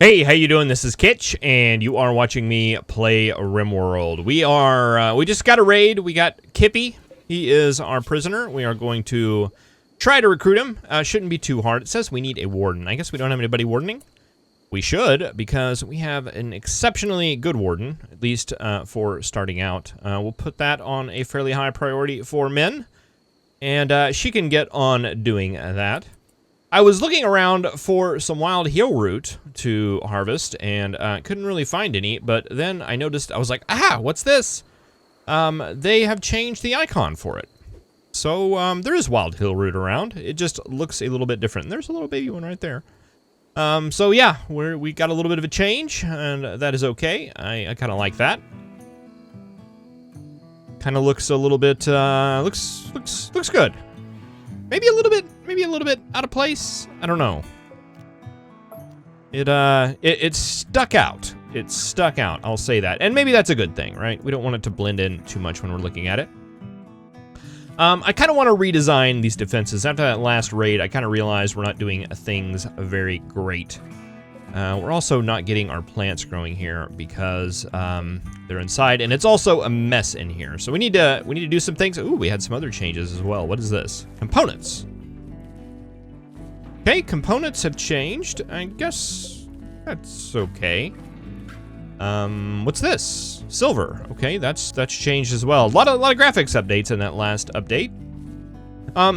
Hey, how you doing? This is Kitch, and you are watching me play Rimworld. We just got a raid. We got Kippy. He is our prisoner. We are going to try to recruit him. Shouldn't be too hard. It says we need a warden. I guess we don't have anybody wardening. We should, because we have an exceptionally good warden, at least for starting out. We'll put that on a fairly high priority for Min, and she can get on doing that. I was looking around for some wild heal root to harvest, and couldn't really find any, but then I noticed, I was like, aha, what's this? They have changed the icon for it. So there is wild heal root around. It just looks a little bit different. There's a little baby one right there. So yeah, we got a little bit of a change, and that is okay. I kind of like that. Kind of looks a little bit, looks good. Maybe a little bit out of place. I don't know. It stuck out. It stuck out. I'll say that. And maybe that's a good thing, right? We don't want it to blend in too much when we're looking at it. I kind of want to redesign these defenses. After that last raid, I kind of realized we're not doing things very great. We're also not getting our plants growing here because they're inside, and it's also a mess in here. So we need to do some things. Ooh, we had some other changes as well. What is this? Components. Okay, components have changed. I guess that's okay. What's this? Silver. Okay, that's changed as well. A lot of graphics updates in that last update.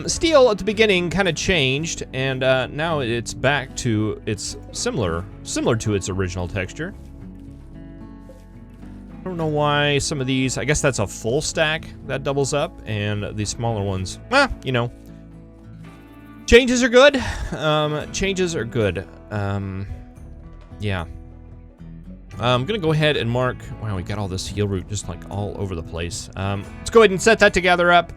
Steel at the beginning kind of changed, and now it's back to its similar to its original texture. I don't know why some of these. I guess that's a full stack that doubles up, and these smaller ones, you know. Changes are good. Changes are good. Yeah. I'm gonna go ahead and mark. Wow, we got all this heal root just like all over the place. Let's go ahead and set that together up.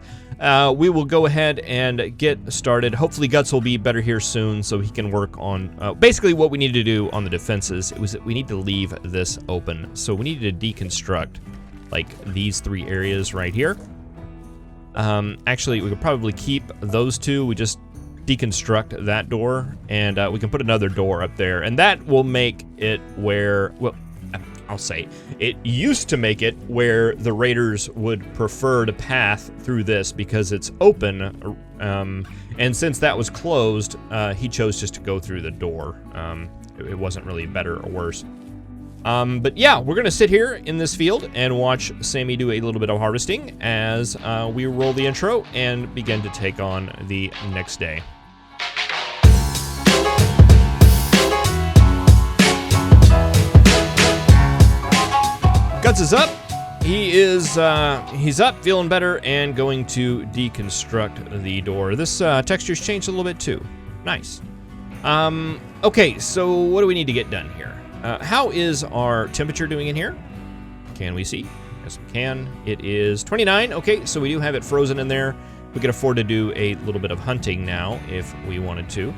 We will go ahead and get started. Hopefully Guts will be better here soon so he can work on basically what we need to do on the defenses. It was that we need to leave this open. So we needed to deconstruct like these 3 areas right here. Actually, we could probably keep those 2. We just deconstruct that door, and we can put another door up there, and that will make it where, well, I'll say, it used to make it where the raiders would prefer to path through this because it's open, and since that was closed, he chose just to go through the door. It wasn't really better or worse. But yeah, we're gonna sit here in this field and watch Sammy do a little bit of harvesting as we roll the intro and begin to take on the next day. Guts is up. He's up, feeling better, and going to deconstruct the door. This texture's changed a little bit too. Nice. Okay, so what do we need to get done here? How is our temperature doing in here? Can we see? Yes, we can. It is 29. Okay, so we do have it frozen in there. We can afford to do a little bit of hunting now if we wanted to.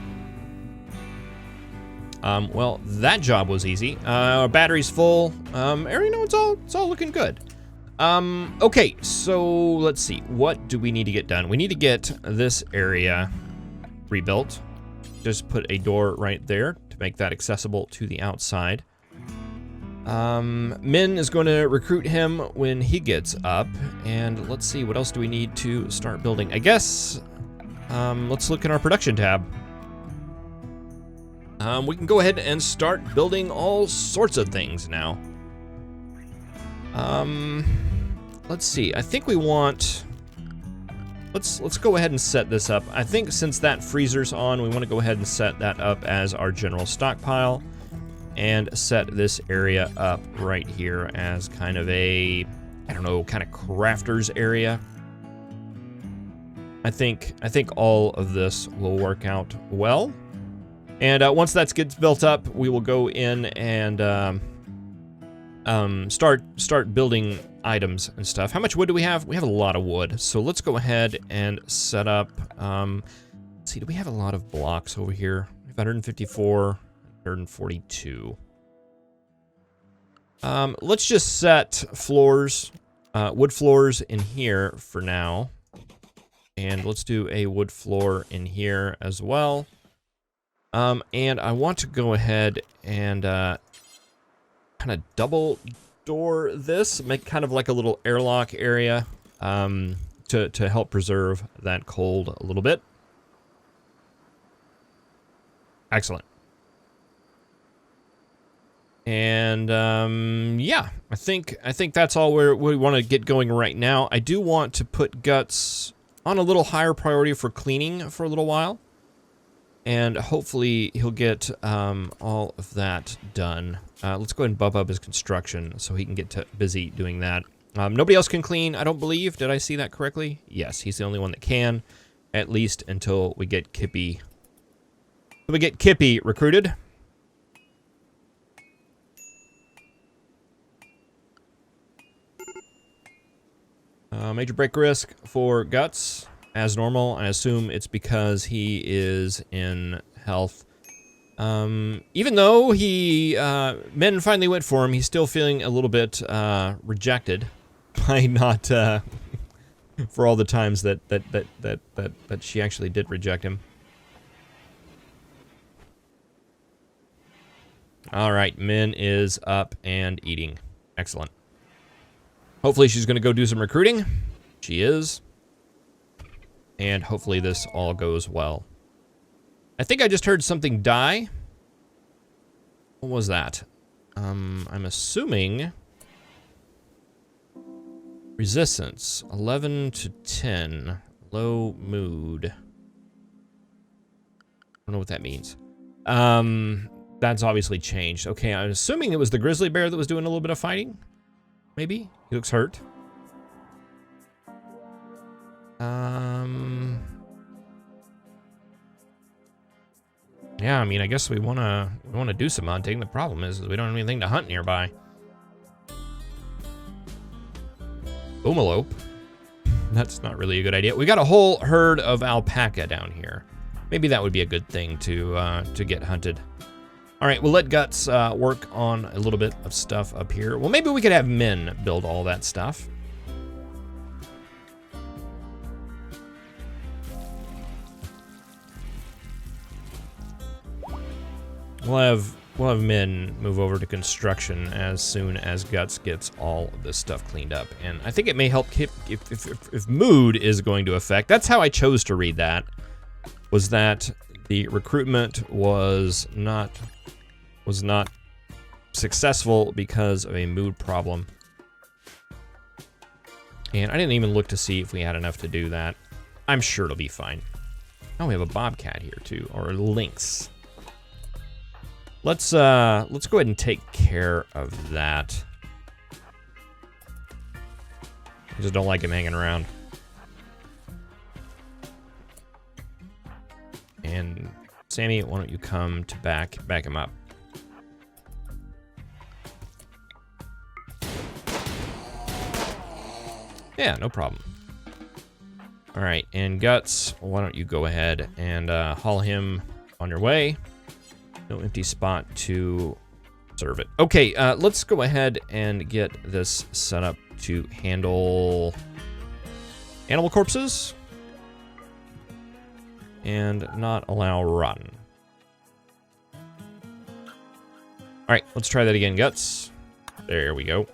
Well, that job was easy. Our battery's full. You know, it's all looking good. Okay, so let's see. What do we need to get done? We need to get this area rebuilt. Just put a door right there to make that accessible to the outside. Min is going to recruit him when he gets up, and let's see, what else do we need to start building? I guess, let's look at our production tab. We can go ahead and start building all sorts of things now. Let's see, I think we want... Let's go ahead and set this up. I think since that freezer's on, we want to go ahead and set that up as our general stockpile and set this area up right here as kind of a, I don't know, kind of crafter's area. I think all of this will work out well. And once that gets built up, we will go in and start building items and stuff. How much wood do we have? We have a lot of wood. So let's go ahead and set up, let's see, do we have a lot of blocks over here? We have 154, 142. Let's just set floors, wood floors in here for now. And let's do a wood floor in here as well. And I want to go ahead and kind of double door this, make kind of like a little airlock area to help preserve that cold a little bit. Excellent. And yeah, I think that's all we want to get going right now. I do want to put Guts on a little higher priority for cleaning for a little while, and hopefully he'll get all of that done. Let's go ahead and bump up his construction so he can get busy doing that. Nobody else can clean, I don't believe. Did I see that correctly? Yes, he's the only one that can, at least until we get Kippy. We get Kippy recruited. Major break risk for Guts, as normal. I assume it's because he is in health. Even though men finally went for him, he's still feeling a little bit rejected by not for all the times that she actually did reject him. All right, Min is up and eating. Excellent. Hopefully she's going to go do some recruiting. She is. And hopefully this all goes well. I think I just heard something die. What was that? I'm assuming resistance. 11 to 10. Low mood. I don't know what that means. That's obviously changed. Okay, I'm assuming it was the grizzly bear that was doing a little bit of fighting. Maybe? He looks hurt. Yeah, I mean, I guess we wanna do some hunting. The problem is we don't have anything to hunt nearby. Boomalope. That's not really a good idea. We got a whole herd of alpaca down here. Maybe that would be a good thing to get hunted. All right, we'll let Guts work on a little bit of stuff up here. Well, maybe we could have Min build all that stuff. We'll have Min move over to construction as soon as Guts gets all of this stuff cleaned up. And I think it may help if mood is going to affect. That's how I chose to read that, was that the recruitment was not successful because of a mood problem. And I didn't even look to see if we had enough to do that. I'm sure it'll be fine. Oh, we have a bobcat here too, or a lynx. Let's go ahead and take care of that. I just don't like him hanging around. And Sammy, why don't you come to back him up? Yeah, no problem. All right, and Guts, why don't you go ahead and haul him on your way. No empty spot to serve it. Okay, let's go ahead and get this set up to handle animal corpses and not allow rotten. All right, let's try that again, Guts. There we go.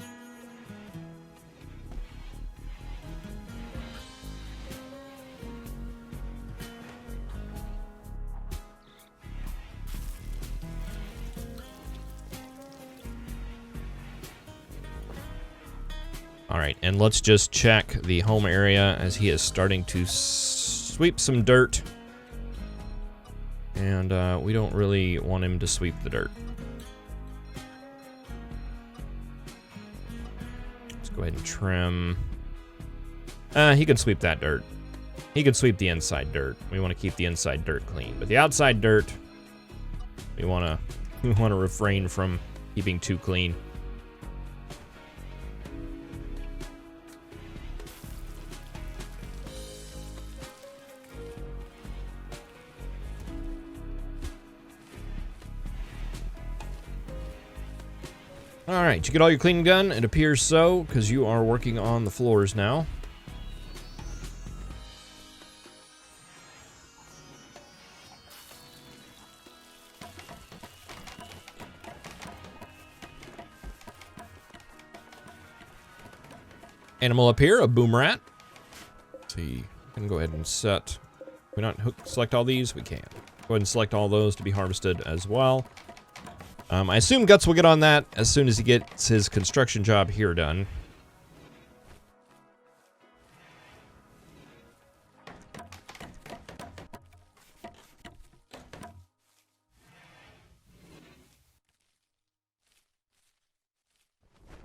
All right, and let's just check the home area as he is starting to sweep some dirt. And we don't really want him to sweep the dirt. Let's go ahead and trim. He can sweep that dirt. He can sweep the inside dirt. We want to keep the inside dirt clean, but the outside dirt, we want to refrain from keeping too clean. All right, did you get all your cleaning done? It appears so, because you are working on the floors now. animal up here, a boom rat. Let's see, we can go ahead and set. Can we not select all these? We can. Go ahead and select all those to be harvested as well. I assume Guts will get on that as soon as he gets his construction job here done.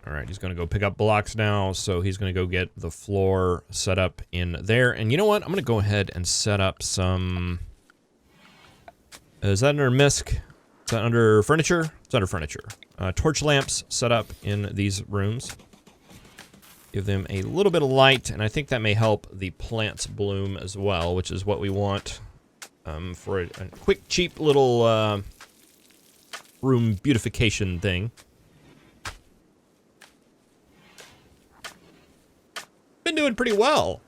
All right, he's going to go pick up blocks now, so he's going to go get the floor set up in there. And you know what? I'm going to go ahead and set up some... Is that under misc? Is that under furniture? It's under furniture. Torch lamps set up in these rooms. Give them a little bit of light, and I think that may help the plants bloom as well, which is what we want for a quick, cheap little room beautification thing. Been doing pretty well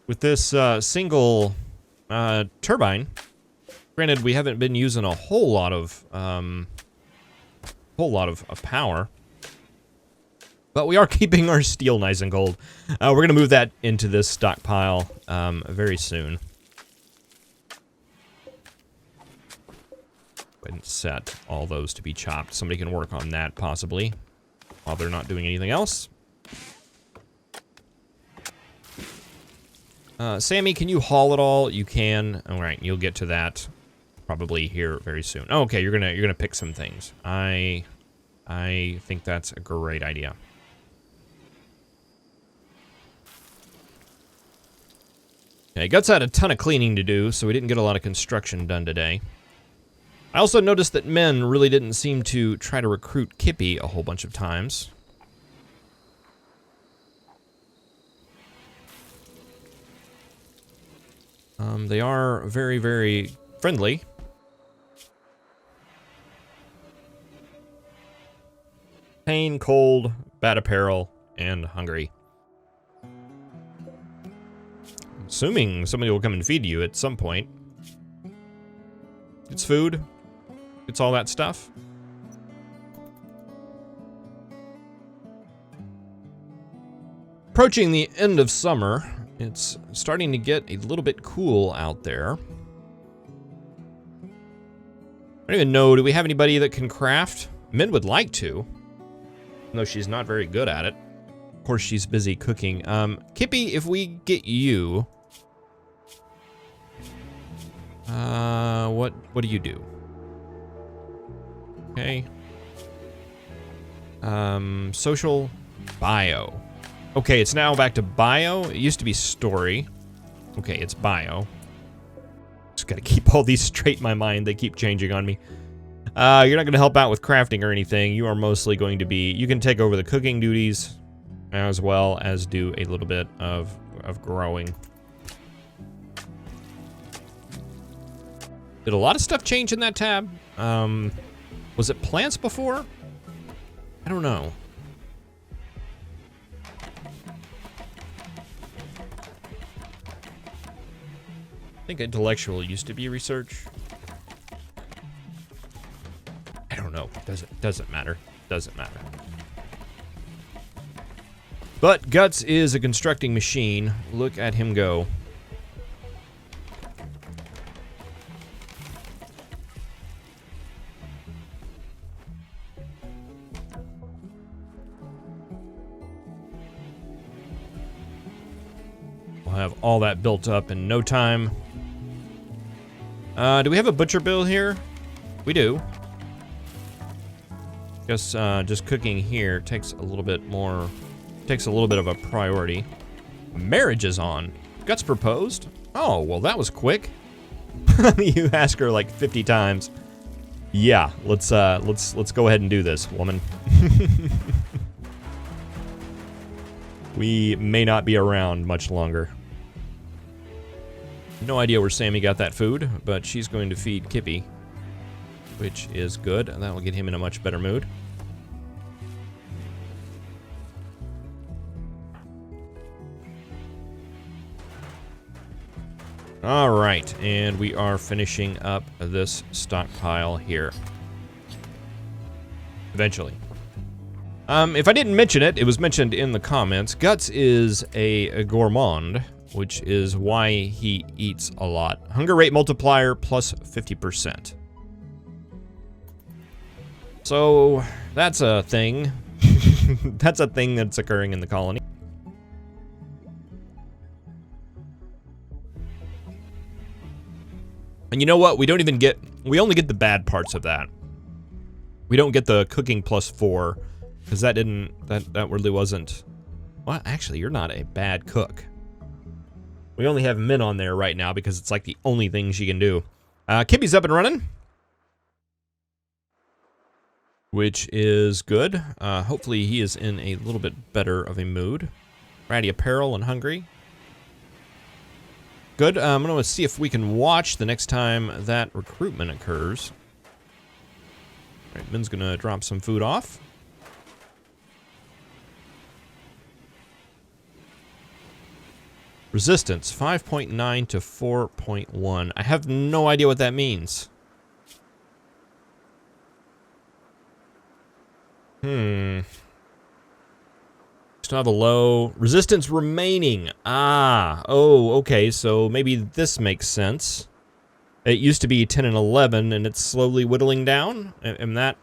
with this single turbine. Granted, we haven't been using a whole lot of power, but we are keeping our steel nice and gold. We're gonna move that into this stockpile very soon. Go ahead and set all those to be chopped. Somebody can work on that possibly while they're not doing anything else. Sammy, can you haul it all? You can. All right, you'll get to that probably here very soon. Oh, okay, you're gonna pick some things. I think that's a great idea. Okay, Guts had a ton of cleaning to do, so we didn't get a lot of construction done today. I also noticed that men really didn't seem to try to recruit Kippy a whole bunch of times. They are very, very friendly. Pain, cold, bad apparel, and hungry. I'm assuming somebody will come and feed you at some point. It's food. It's all that stuff. Approaching the end of summer. It's starting to get a little bit cool out there. I don't even know, do we have anybody that can craft? Min would like to, though she's not very good at it. Of course, she's busy cooking. Kippy, if we get you... what do you do? Okay. Social, bio. Okay, it's now back to bio. It used to be story. Okay, it's bio. Just gotta keep all these straight in my mind. They keep changing on me. You're not gonna help out with crafting or anything. You are mostly going to be... You can take over the cooking duties as well as do a little bit of growing. Did a lot of stuff change in that tab? Was it plants before? I don't know. I think intellectual used to be research. I don't know. Doesn't matter. Doesn't matter. But Guts is a constructing machine. Look at him go. We'll have all that built up in no time. Do we have a butcher bill here? We do. Guess just cooking here takes a little bit more, takes a little bit of a priority. Marriage is on. Guts proposed? Oh, well that was quick. You ask her like 50 times. Yeah, let's go ahead and do this, woman. We may not be around much longer. No idea where Sammy got that food, but she's going to feed Kippy, which is good, and that will get him in a much better mood. All right, and we are finishing up this stockpile here. Eventually. If I didn't mention it, it was mentioned in the comments. Guts is a gourmand, which is why he eats a lot. Hunger rate multiplier plus 50%. So that's a thing. That's a thing that's occurring in the colony. And you know what? We only get the bad parts of that. We don't get the cooking plus 4, because that really wasn't. Well, actually, you're not a bad cook. We only have Min on there right now because it's like the only thing she can do. Kippy's up and running, which is good. Hopefully he is in a little bit better of a mood. Ratty apparel and hungry. Good. I'm going to see if we can watch the next time that recruitment occurs. All right, Min's going to drop some food off. Resistance, 5.9 to 4.1. I have no idea what that means. Still have a low. Resistance remaining. Oh, okay, so maybe this makes sense. It used to be 10 and 11, and it's slowly whittling down. And that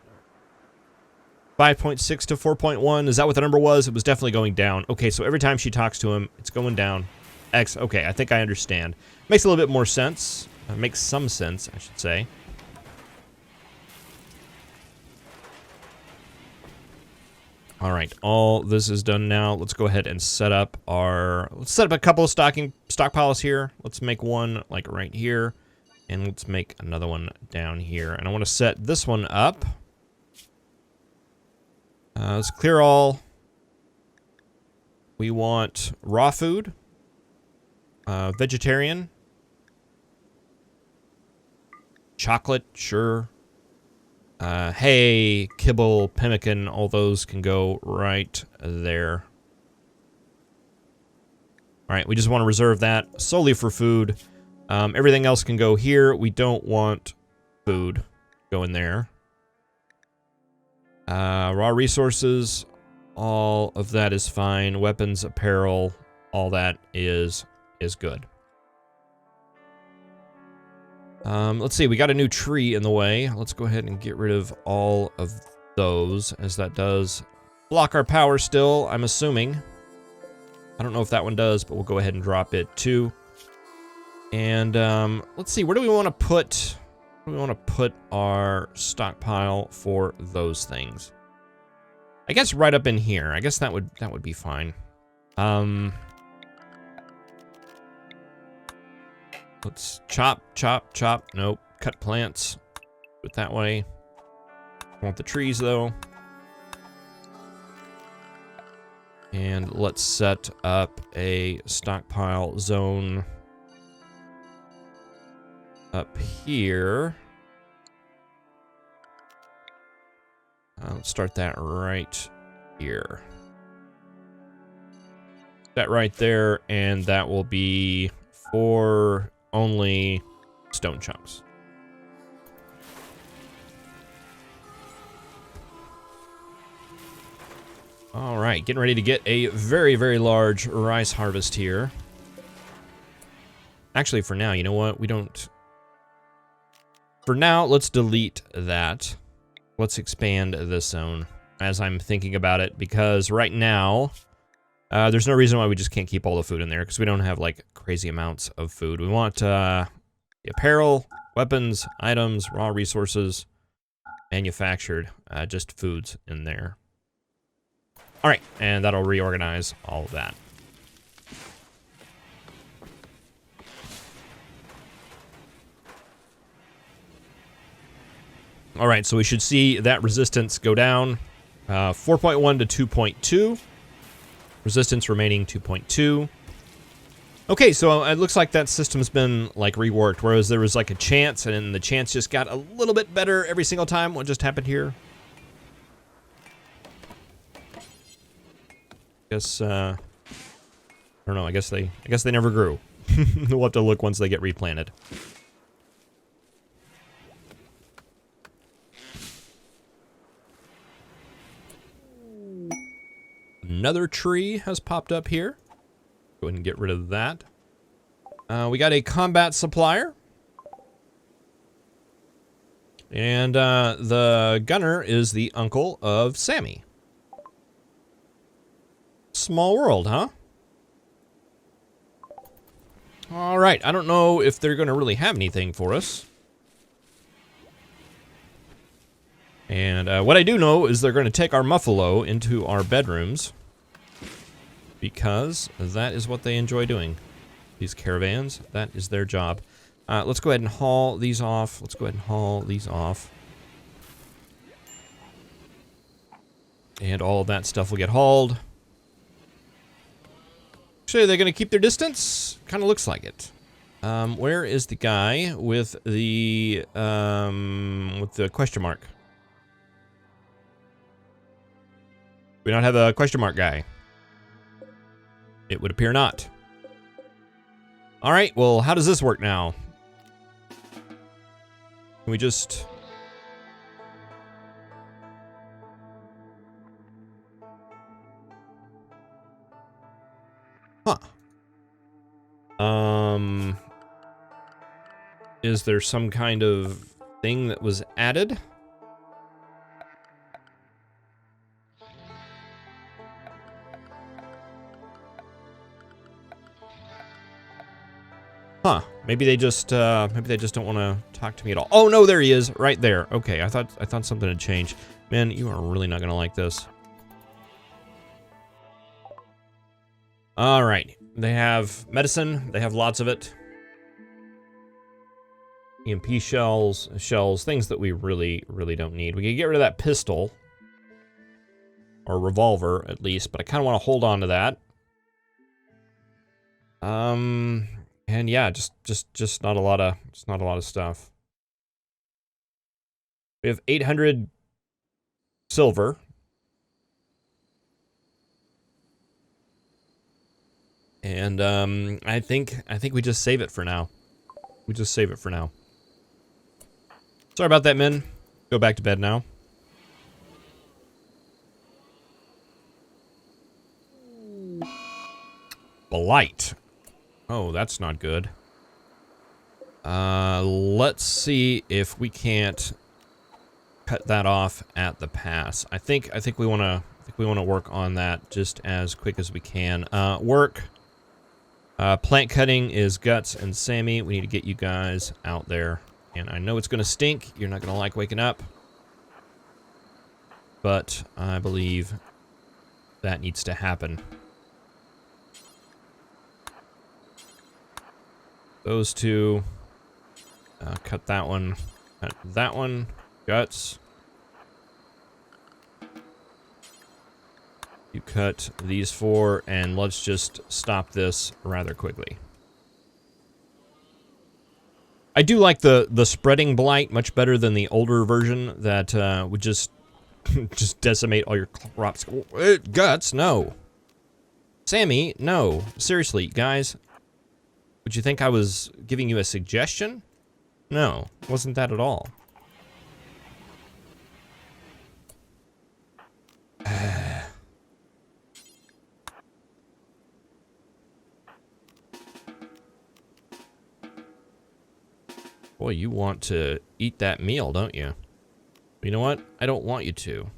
5.6 to 4.1, is that what the number was? It was definitely going down. Okay, so every time she talks to him, it's going down. Okay, I think I understand. Makes a little bit more sense. Makes some sense, I should say. All right, all this is done now. Let's go ahead and set up a couple of stockpiles here. Let's make one like right here, and let's make another one down here. And I want to set this one up. Let's clear all. We want raw food, vegetarian, chocolate, sure. Hay, kibble, pemmican, all those can go right there. All right, we just want to reserve that solely for food. Everything else can go here. We don't want food going there. Raw resources, all of that is fine. Weapons, apparel, all that is good. Let's see, we got a new tree in the way. Let's go ahead and get rid of all of those, as that does block our power still, I'm assuming. I don't know if that one does, but we'll go ahead and drop it too. And let's see, where do we want to put our stockpile for those things? I guess right up in here. I guess that would be fine. Let's chop. Nope. Cut plants. Do it that way. Want the trees, though. And let's set up a stockpile zone up here. Let's start that right here. That right there, and that will be for only stone chunks. All right, getting ready to get a very, very large rice harvest here. Actually, for now, you know what? We don't... For now, let's delete that. Let's expand this zone as I'm thinking about it, because right now... there's no reason why we just can't keep all the food in there, because we don't have, like, crazy amounts of food. We want the apparel, weapons, items, raw resources, manufactured, just foods in there. All right, and that'll reorganize all of that. All right, so we should see that resistance go down, 4.1 to 2.2. Resistance remaining 2.2. Okay, so it looks like that system's been like reworked, whereas there was like a chance, and the chance just got a little bit better every single time. What just happened here? Guess I don't know. I guess they never grew. We'll have to look once they get replanted. Another tree has popped up here. Go ahead and get rid of that. We got a combat supplier. And the gunner is the uncle of Sammy. Small world, huh? All right, I don't know if they're going to really have anything for us. And what I do know is they're going to take our Muffalo into our bedrooms. Because that is what they enjoy doing. These caravans, that is their job. Let's go ahead and haul these off. Let's go ahead and haul these off. And all of that stuff will get hauled. Actually, are they going to keep their distance? Kind of looks like it. Where is the guy with the question mark? We don't have a question mark guy. It would appear not. All right, well, how does this work now? Can we just... Huh. Is there some kind of thing that was added? Huh. Maybe they just don't want to talk to me at all. Oh no, there he is, right there. Okay, I thought something had changed. Man, you are really not gonna like this. All right, they have medicine. They have lots of it. EMP shells, things that we really don't need. We can get rid of that pistol or revolver at least, but I kind of want to hold on to that. And yeah, just not a lot of stuff. We have 800 silver. And I think we just save it for now. We just save it for now. Sorry about that, men. Go back to bed now. Blight. Oh, that's not good. Let's see if we can't cut that off at the pass. I think we want to work on that just as quick as we can. Work. Plant cutting is Guts and Sammy. We need to get you guys out there. And I know it's going to stink. You're not going to like waking up. But I believe that needs to happen. Those two. Cut that one. Cut that one. Guts. You cut these four, and let's just stop this rather quickly. I do like the spreading blight much better than the older version that would just decimate all your crops. Guts, no. Sammy, no. Seriously, guys. Would you think I was giving you a suggestion? No, it wasn't that at all. Boy, you want to eat that meal, don't you? You know what? I don't want you to.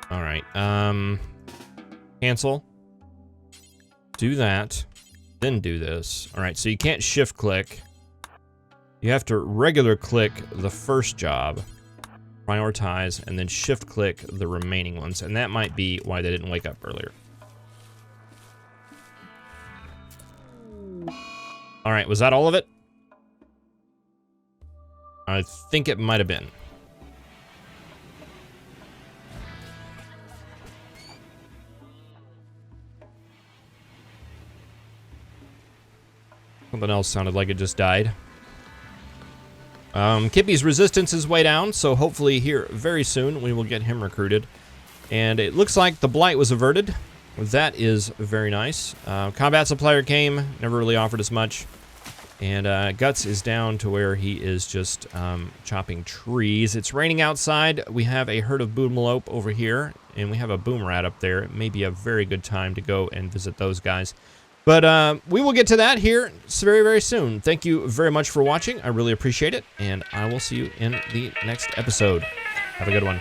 All right. Cancel. Do that. Then do this. All right, so you can't shift click. You have to regular click the first job, prioritize, and then shift click the remaining ones. And that might be why they didn't wake up earlier. All right, was that all of it? I think it might have been. Something else sounded like it just died. Kippy's resistance is way down, so hopefully here very soon we will get him recruited. And it looks like the Blight was averted. That is very nice. Combat supplier came, never really offered us much. And Guts is down to where he is just chopping trees. It's raining outside. We have a herd of boomalope over here, and we have a boom rat up there. It may be a very good time to go and visit those guys. But we will get to that here very, very soon. Thank you very much for watching. I really appreciate it, and I will see you in the next episode. Have a good one.